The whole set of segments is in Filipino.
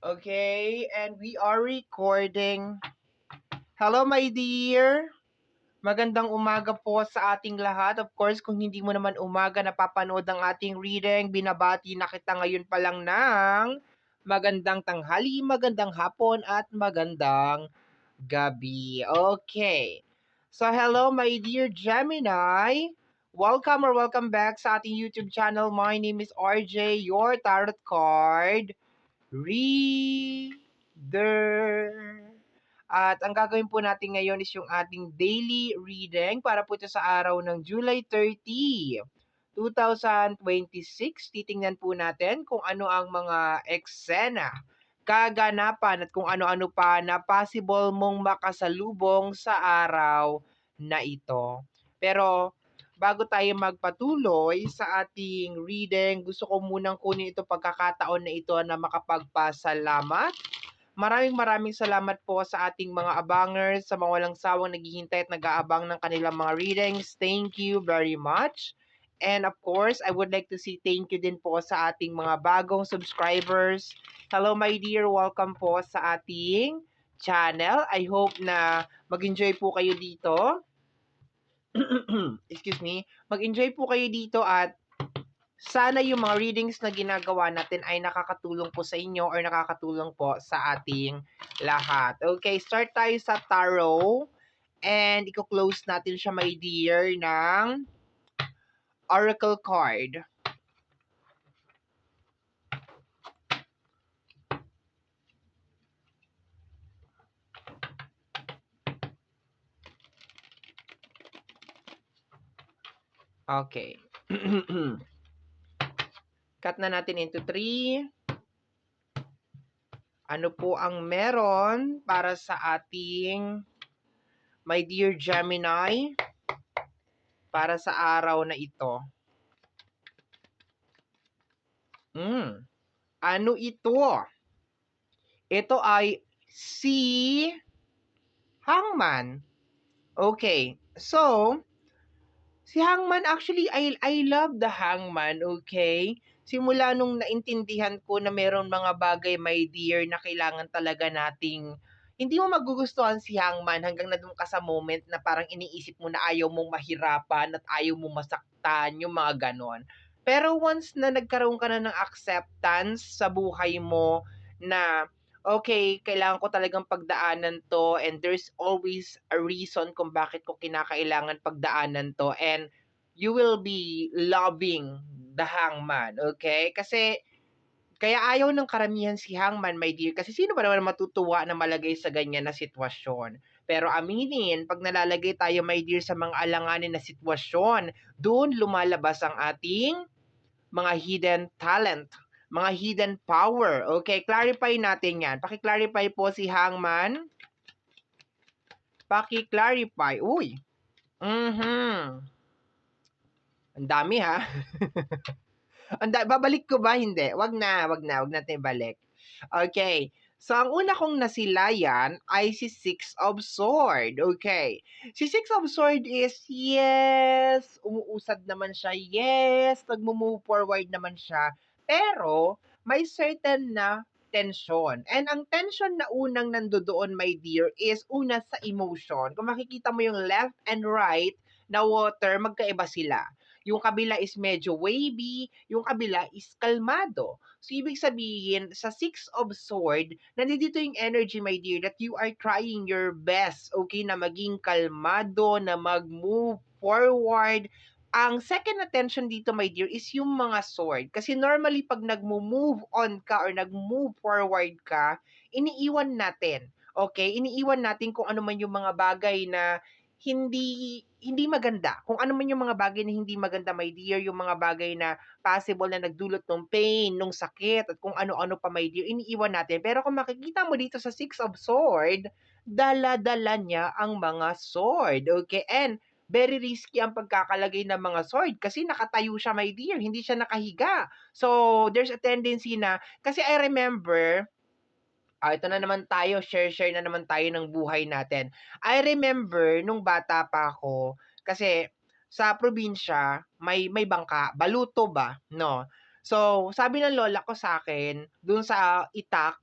Okay, and we are recording. Hello, my dear. Magandang umaga po sa ating lahat. Of course, kung hindi mo naman umaga napapanood ang ating reading, binabati na kita ngayon pa lang ng magandang tanghali, magandang hapon, at magandang gabi. Okay. So, hello, my dear Gemini. Welcome or welcome back sa ating YouTube channel. My name is RJ, your tarot card reader. At ang gagawin po natin ngayon is yung ating daily reading para po ito sa araw ng July 30, 2026. Titingnan po natin kung ano ang mga eksena, kaganapan at kung ano-ano pa na possible mong makasalubong sa araw na ito. Pero bago tayo magpatuloy sa ating reading, gusto ko munang kunin ito pagkakataon na ito na makapagpasalamat. Maraming salamat po sa ating mga abangers, sa mga walang sawang naghihintay at nag-aabang ng kanilang mga readings. Thank you very much. And of course, I would like to say thank you din po sa ating mga bagong subscribers. Hello my dear, welcome po sa ating channel. I hope na mag-enjoy po kayo dito. Excuse me. Mag-enjoy po kayo dito at sana yung mga readings na ginagawa natin ay nakakatulong po sa inyo or nakakatulong po sa ating lahat. Okay, start tayo sa tarot. And i-close natin siya, my dear, ng oracle card. Okay. Cut na natin into 3. Ano po ang meron para sa ating my dear Gemini para sa araw na ito? Ano ito? Ito ay si Hangman. Okay. So, si Hangman actually, I love the Hangman, okay? Simula nung naintindihan ko na meron mga bagay, my dear, na kailangan talaga nating hindi mo magugustuhan si Hangman hanggang na doon ka sa moment na parang iniisip mo na ayaw mong mahirapan at ayaw mong masaktan, yung mga ganon. Pero once na nagkaroon ka na ng acceptance sa buhay mo na okay, kailangan ko talagang pagdaanan to and there's always a reason kung bakit ko kinakailangan pagdaanan to and you will be loving the Hangman, okay? Kasi kaya ayaw ng karamihan si Hangman, my dear, kasi sino ba naman matutuwa na malagay sa ganyan na sitwasyon? Pero aminin, pag nalalagay tayo, my dear, sa mga alanganin na sitwasyon, doon lumalabas ang ating mga hidden talent, mga hidden power. Okay, clarify natin yan. Paki-clarify po si Hangman. Paki-clarify. Uy. Ang dami ha. Babalik ko ba? Hindi. Wag natin ibalik. Okay. So, ang una kong nasilayan ay si Six of Sword. Okay. Si Six of Sword is, yes, umuusad naman siya. Yes, nagmo-move forward naman siya. Pero, may certain na tension. And ang tension na unang nandoon, my dear, is una sa emotion. Kung makikita mo yung left and right na water, magkaiba sila. Yung kabila is medyo wavy, yung kabila is kalmado. So, ibig sabihin, sa Six of Sword, nandito yung energy, my dear, that you are trying your best, okay, na maging kalmado, na mag-move forward. Ang second attention dito, my dear, is yung mga sword. Kasi normally, pag nag-move on ka or nag-move forward ka, iniiwan natin. Okay? Iniiwan natin kung ano man yung mga bagay na hindi hindi maganda. Kung ano man yung mga bagay na hindi maganda, my dear, yung mga bagay na possible na nagdulot ng pain, ng sakit, at kung ano-ano pa, my dear, iniiwan natin. Pero kung makikita mo dito sa Six of Sword, dala-dala niya ang mga sword. Okay? And very risky ang pagkakalagay ng mga sword kasi nakatayo siya, my dear, hindi siya nakahiga. So, there's a tendency na, kasi I remember, ito na naman tayo, share na naman tayo ng buhay natin. I remember nung bata pa ako, kasi sa probinsya, may bangka, baluto ba, no? So, sabi ng lola ko sa akin, dun sa itak,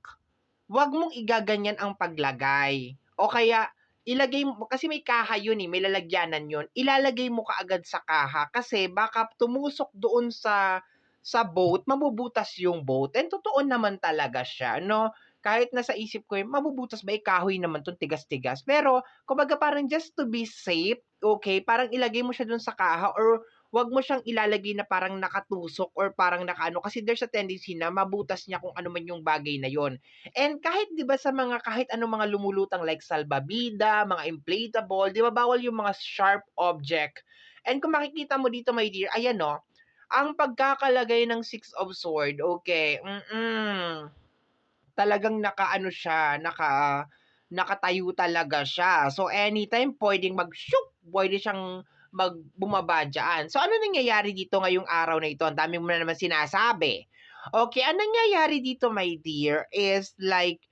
wag mong igaganyan ang paglagay. O kaya ilagay mo kasi may kaha yun, eh, may lalagyanan yun. Ilalagay mo kaagad sa kaha kasi baka tumusok doon sa boat, mabubutas yung boat. And totoo naman talaga siya, no? Kahit nasa isip ko, mabubutas ba? Kahoy naman 'tong tigas-tigas. Pero kumbaga parang just to be safe, okay, parang ilagay mo siya dun sa kaha or wag mo siyang ilalagay na parang nakatusok or parang nakaano kasi there's a tendency na mabutas niya kung ano man yung bagay na yon. And kahit 'di ba sa mga kahit anong mga lumulutang like salbabida, mga inflatable, 'di ba bawal yung mga sharp object. And kung makikita mo dito my dear, ayan 'no, ang pagkakalagay ng Six of Sword, okay, talagang nakaano siya, nakatayo talaga siya. So, anytime puwedeng puwede siyang bumaba diyaan. So, ano nangyayari dito ngayong araw na ito? Ang dami mo na naman sinasabi. Okay, ang nangyayari dito my dear is like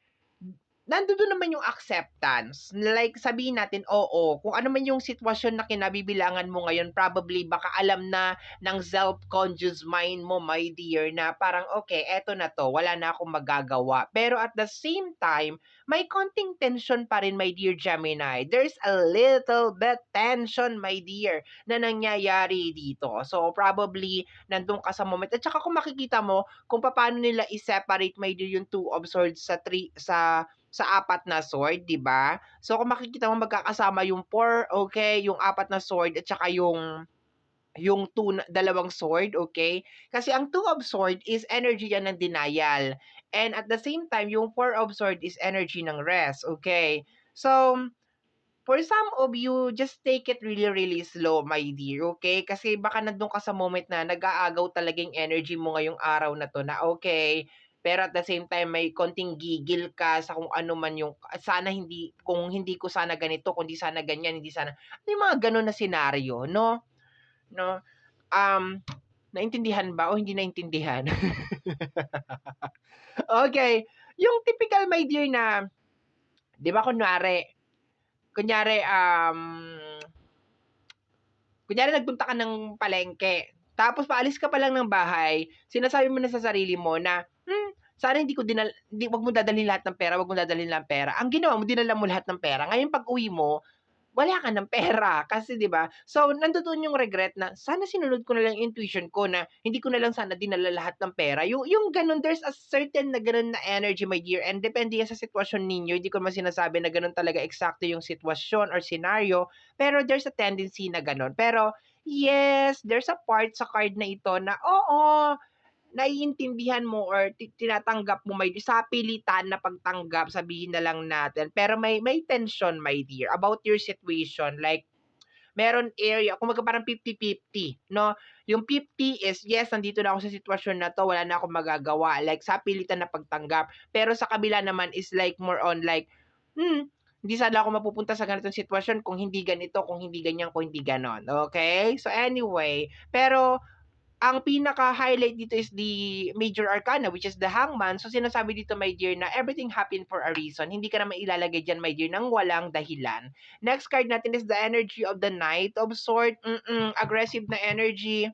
nandoon naman yung acceptance. Like sabihin natin, oo, kung ano man yung sitwasyon na kinabibilangan mo ngayon, probably baka alam na ng self-conscious mind mo, my dear, na parang, okay, eto na to, wala na akong magagawa. Pero at the same time, may konting tension pa rin, my dear Gemini. There's a little bit tension, my dear, na nangyayari dito. So, probably, nandun ka sa moment. At saka kung makikita mo, kung paano nila i-separate, my dear, yung two of swords sa apat na sword, 'di ba? So kung makikita mo magkakasama yung four, okay, yung apat na sword at saka yung dalawang sword, okay? Kasi ang two of sword is energy yan ng denial. And at the same time, yung four of sword is energy ng rest, okay? So, for some of you, just take it really, really slow, my dear, okay? Kasi baka nandun ka sa moment na nag-aagaw talaga yung energy mo ngayong araw na to na okay, pero at the same time may konting gigil ka sa kung ano man yung sana hindi kung hindi ko sana ganito, kundi sana ganyan, hindi sana may mga gano'n na senaryo, no? No? Um, naintindihan ba o hindi naintindihan? Okay, yung typical, my dear, na 'di ba kunyari, kunyari nagpunta ka ng palengke, tapos paalis ka pa lang ng bahay, sinasabi mo na sa sarili mo na, sana hindi ko hindi, wag mo dadalhin lahat ng pera, wag mo dadalhin lang pera. Ang ginawa mo, dinala mo lahat ng pera. Ngayon pag-uwi mo, wala ka ng pera kasi 'di ba? So nandodoon yung regret na sana sinunod ko na lang yung intuition ko na hindi ko na lang sana dinala lahat ng pera. Yung gano'n, there's a certain na gano'n na energy, my dear, and depende yan sa sitwasyon ninyo. Hindi ko naman sinasabi na gano'n talaga eksakto yung sitwasyon or scenario, pero there's a tendency na gano'n. Pero yes, there's a part sa card na ito na oo, naiintindihan mo or tinatanggap mo may sa pilitan na pagtanggap, sabihin na lang natin. Pero may tension, my dear, about your situation. Like, meron area, kumbaga parang 50-50, no? Yung 50 is, yes, nandito na ako sa sitwasyon na to, wala na akong magagawa. Like, sa pilitan na pagtanggap. Pero sa kabila naman is like more on like, hindi sana ako mapupunta sa ganitong sitwasyon kung hindi ganito, kung hindi ganyan, kung hindi ganon. Okay? So anyway, pero ang pinaka-highlight dito is the major arcana, which is the hangman. So, sinasabi dito, my dear, na everything happened for a reason. Hindi ka naman ilalagay dyan, my dear, nang walang dahilan. Next card natin is the energy of the Knight of Sword. Aggressive na energy.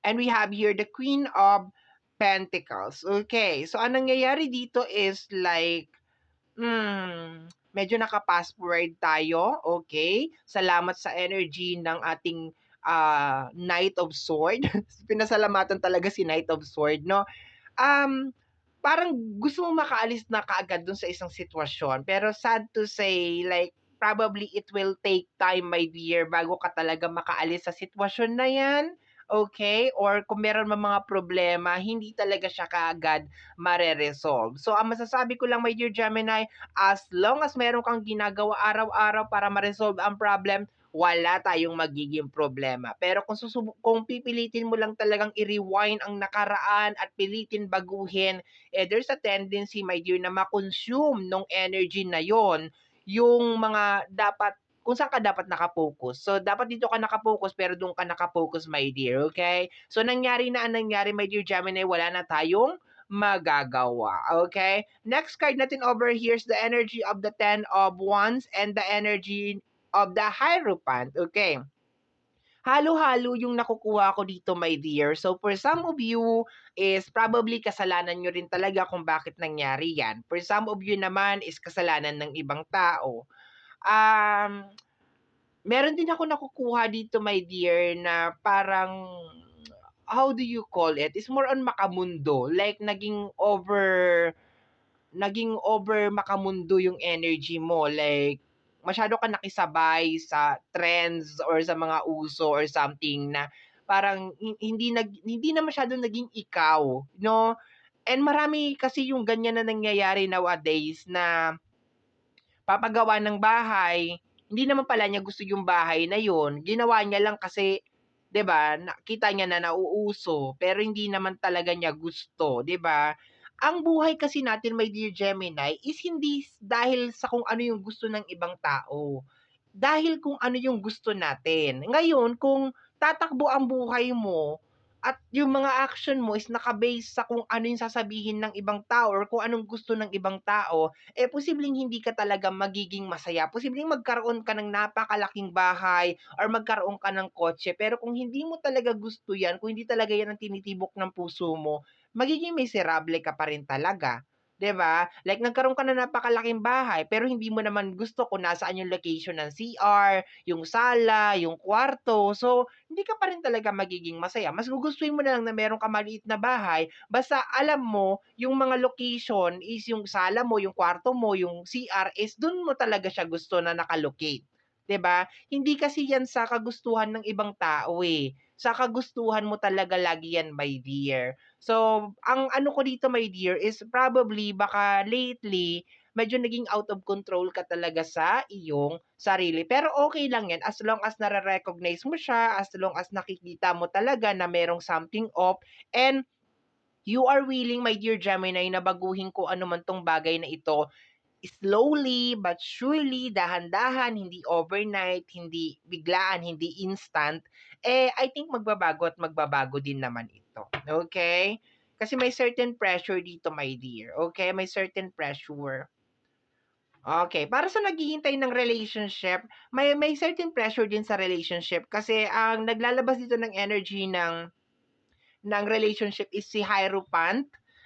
And we have here the Queen of Pentacles. Okay. So, anong nangyayari dito is like, medyo naka-fast forward tayo, okay? Salamat sa energy ng ating Knight of Sword. Pinasalamatan talaga si Knight of Sword, no? Um, Parang gusto mong makaalis na kaagad dun sa isang sitwasyon. Pero sad to say, like, probably it will take time, my dear, bago ka talaga makaalis sa sitwasyon na yan. Okay? Or kung meron man mga problema, hindi talaga siya kaagad mare-resolve. So, ang masasabi ko lang, my dear Gemini, as long as meron kang ginagawa araw-araw para ma-resolve ang problem, wala tayong magiging problema. Pero kung pipilitin mo lang talagang i-rewind ang nakaraan at pilitin baguhin, there's a tendency, my dear, na ma-consume nung energy na yon yung mga dapat kung saan ka dapat nakapokus. So, dapat dito ka nakapokus, pero doon ka nakapokus, my dear, okay? So, nangyari na ang nangyari, my dear Gemini, wala na tayong magagawa. Okay? Next card natin over here is the energy of the Ten of Wands and the energy of the Hierophant. Okay. halo-halo yung nakukuha ko dito, my dear. So, for some of you is probably kasalanan nyo rin talaga kung bakit nangyari yan. For some of you naman is kasalanan ng ibang tao. Um, Meron din ako nakukuha dito, my dear, na parang, how do you call it? It's more on makamundo. Like, naging over makamundo yung energy mo. Like, masyado ka nakisabay sa trends or sa mga uso or something na parang hindi na masyadong naging ikaw, no? And marami kasi yung ganyan na nangyayari nowadays na papagawa ng bahay, hindi naman pala niya gusto yung bahay na yun, ginawa niya lang kasi 'di ba, nakita niya na nauuso, pero hindi naman talaga niya gusto, 'di ba? Ang buhay kasi natin, my dear Gemini, is hindi dahil sa kung ano yung gusto ng ibang tao, dahil kung ano yung gusto natin. Ngayon, kung tatakbo ang buhay mo at yung mga action mo is naka-base sa kung ano yung sasabihin ng ibang tao or kung anong gusto ng ibang tao, eh, posibleng hindi ka talaga magiging masaya. Posibleng magkaroon ka ng napakalaking bahay or magkaroon ka ng kotse, pero kung hindi mo talaga gusto yan, kung hindi talaga yan ang tinitibok ng puso mo, magiging miserable ka pa rin talaga. 'Di ba? Like nagkaroon ka ng napakalaking bahay, pero hindi mo naman gusto kung nasaan yung location ng CR, yung sala, yung kwarto. So, hindi ka pa rin talaga magiging masaya. Mas gugustuhin mo na lang na meron ka maliit na bahay, basta alam mo yung mga location is yung sala mo, yung kwarto mo, yung CR is dun mo talaga siya gusto na naka-locate, 'di ba? Hindi kasi yan sa kagustuhan ng ibang tao, eh. Sa kagustuhan mo talaga lagi yan, my dear. So, ang ano ko dito, my dear, is probably baka lately medyo naging out of control ka talaga sa iyong sarili. Pero okay lang 'yan as long as nare-recognize mo siya, as long as nakikita mo talaga na merong something off and you are willing, my dear Gemini, na baguhin kung ano man 'tong bagay na ito slowly but surely, dahan-dahan, hindi overnight, hindi biglaan, hindi instant, eh, I think magbabago at magbabago din naman ito. Okay? Kasi may certain pressure dito, my dear. Okay? May certain pressure. Okay, para sa naghihintay ng relationship, may certain pressure din sa relationship kasi ang naglalabas dito ng energy ng relationship is si Hierophant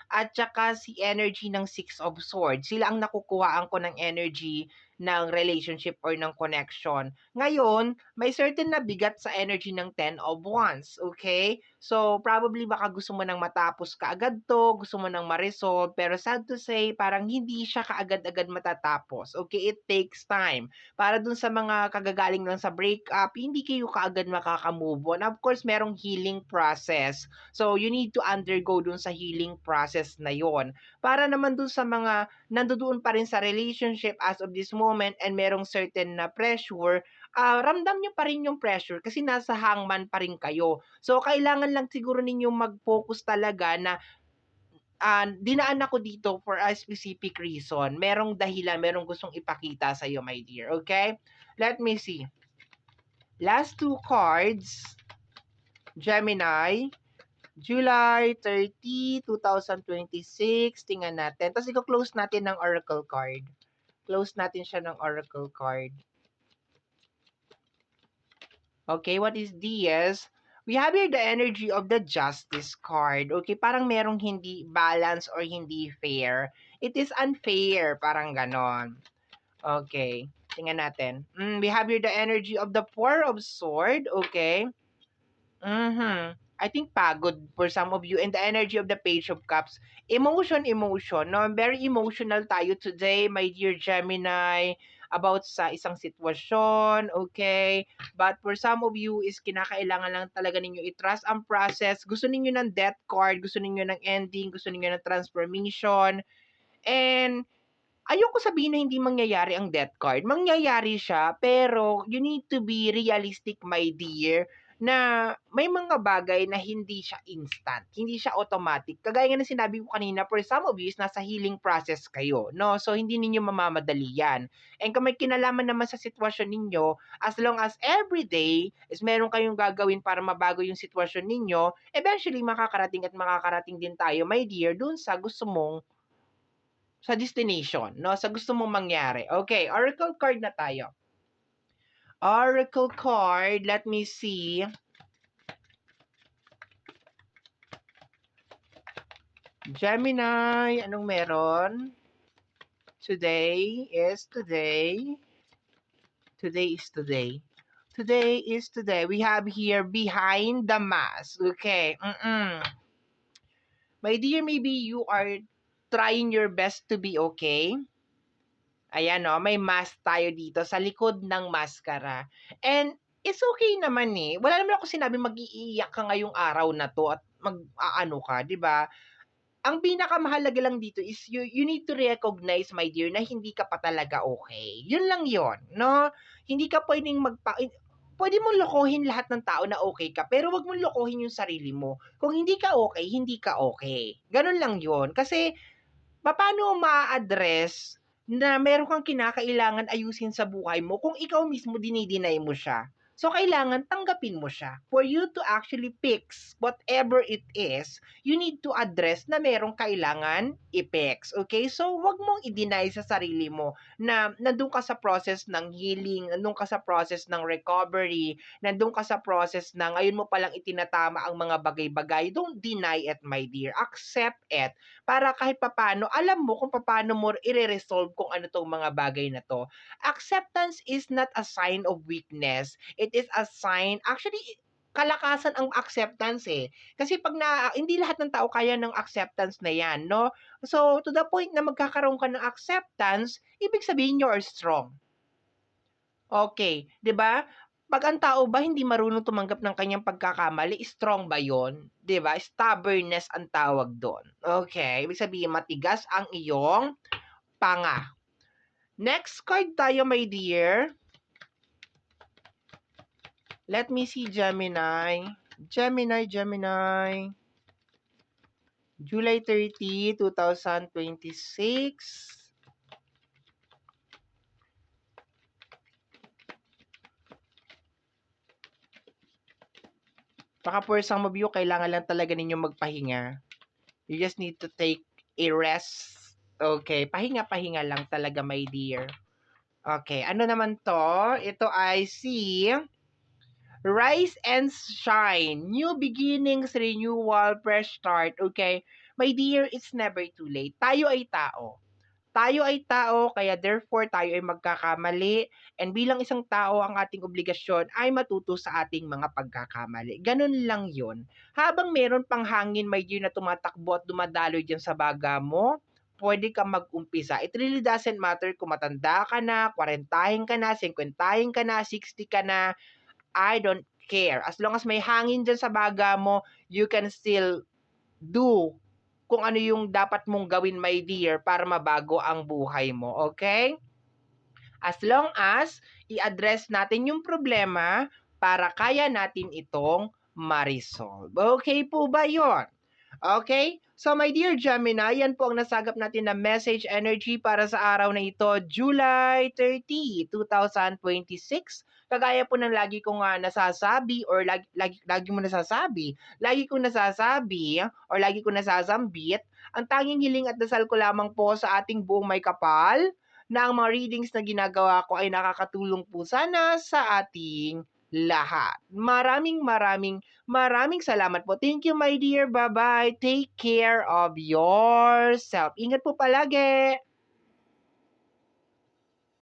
at saka si energy ng Six of Swords. Sila ang nakukuhaan ko ng energy ng relationship or ng connection. Ngayon, may certain na bigat sa energy ng Ten of Wands, okay? So, probably baka gusto mo nang matapos kaagad to, gusto mo nang ma-resolve, pero sad to say, parang hindi siya kaagad-agad matatapos. Okay, it takes time. Para dun sa mga kagagaling lang sa breakup, hindi kayo kaagad makaka-move on. Of course, merong healing process. So, you need to undergo dun sa healing process na yon. Para naman dun sa mga nandoon pa rin sa relationship as of this moment and merong certain na pressure, ramdam nyo pa rin yung pressure kasi nasa hangman pa rin kayo. So, kailangan lang siguro ninyong mag-focus talaga na dinaan ako dito for a specific reason. Merong dahilan, merong gustong ipakita sa iyo, my dear. Okay? Let me see. Last two cards, Gemini. July 30, 2026. Tingnan natin. Tapos i-close natin ng oracle card. Close natin siya ng oracle card. Okay, what is this? We have here the energy of the justice card. Okay, parang merong hindi balance or hindi fair. It is unfair, parang ganon. Okay, tingnan natin. We have here the energy of the Four of Sword. Okay. Mhm. I think pagod for some of you and the energy of the Page of Cups. Emotion, emotion. No, very emotional tayo today, my dear Gemini, about sa isang sitwasyon, okay? But for some of you is kinakailangan lang talaga ninyo i-trust ang process. Gusto ninyo ng death card, gusto ninyo ng ending, gusto ninyo ng transformation. And ayoko sabihin na hindi mangyayari ang death card. Mangyayari siya, pero you need to be realistic, my dear, na may mga bagay na hindi siya instant, hindi siya automatic. Kagaya nga ng sinabi ko kanina, for some of you is nasa healing process kayo, no? So, hindi ninyo mamamadali yan. And kung may kinalaman naman sa sitwasyon ninyo, as long as every day is meron kayong gagawin para mabago yung sitwasyon ninyo, eventually makakarating at makakarating din tayo, my dear, dun sa gusto mong sa destination, no? Sa gusto mong mangyari. Okay, oracle card na tayo. Oracle card, let me see. Gemini, anong meron? Today is today. Today is today. Today is today. We have here behind the mask. Okay. My dear, maybe you are trying your best to be okay. Ayan o, may mask tayo dito sa likod ng maskara. And it's okay naman eh. Wala naman ako sinabi mag-iiyak ka ngayong araw na to at mag-aano ka, di ba? Ang pinakamahalaga lang dito is you need to recognize, my dear, na hindi ka pa talaga okay. Yun lang yon, no? Hindi ka pwedeng pwede mong lokohin lahat ng tao na okay ka, pero wag mong lokohin yung sarili mo. Kung hindi ka okay, hindi ka okay. Ganun lang yon. Kasi paano ma-address na meron kang kinakailangan ayusin sa buhay mo kung ikaw mismo dinideny mo siya? So, kailangan tanggapin mo siya. For you to actually fix whatever it is, you need to address na merong kailangan i-fix. Okay? So, wag mong i-deny sa sarili mo na nandun ka sa process ng healing, nandun ka sa process ng recovery, nandun ka sa process na ngayon mo palang itinatama ang mga bagay-bagay. Don't deny it, my dear. Accept it para kahit papano, alam mo kung paano mo i-resolve kung ano tong mga bagay na to. Acceptance is not a sign of weakness. It is a sign, actually, kalakasan ang acceptance eh. Kasi pag hindi lahat ng tao kaya ng acceptance na yan, no? So, to the point na magkakaroon ka ng acceptance, ibig sabihin you are strong. Okay, 'di ba? Pag ang tao ba hindi marunong tumanggap ng kanyang pagkakamali, strong ba 'yon? 'Di ba? Stubbornness ang tawag doon. Okay, ibig sabihin matigas ang iyong panga. Next card tayo, my dear. Let me see, Gemini. Gemini. July 30, 2026. Baka for some of you, kailangan lang talaga ninyong magpahinga. You just need to take a rest. Okay, pahinga-pahinga lang talaga, my dear. Okay, ano naman to? Ito ay si Rise and Shine. New beginnings, renewal, fresh start. Okay, my dear, it's never too late. Tayo ay tao. Tayo ay tao, kaya therefore tayo ay magkakamali. And bilang isang tao, ang ating obligasyon ay matuto sa ating mga pagkakamali. Ganun lang yun. Habang meron pang hangin, may dear, na tumatakbo at dumadaloy dyan sa baga mo, pwede kang mag-umpisa. It really doesn't matter kung matanda ka na, 40 ka na, 50 ka na, 60 ka na, I don't care. As long as may hangin dyan sa baga mo, you can still do kung ano yung dapat mong gawin, my dear, para mabago ang buhay mo, okay? As long as i-address natin yung problema para kaya natin itong ma-resolve. Okay po ba yon? Okay? So my dear Gemini, yan po ang nasagap natin na message energy para sa araw na ito, July 30, 2026. Kagaya po ng lagi kong nasasabi or lagi mo nasasabi, lagi kong nasasabi or lagi kong nasasambit, ang tanging hiling at dasal ko lamang po sa ating buong may kapal na ang mga readings na ginagawa ko ay nakakatulong po sana sa ating lahat. Maraming salamat po. Thank you, my dear. Bye-bye. Take care of yourself. Ingat po palagi.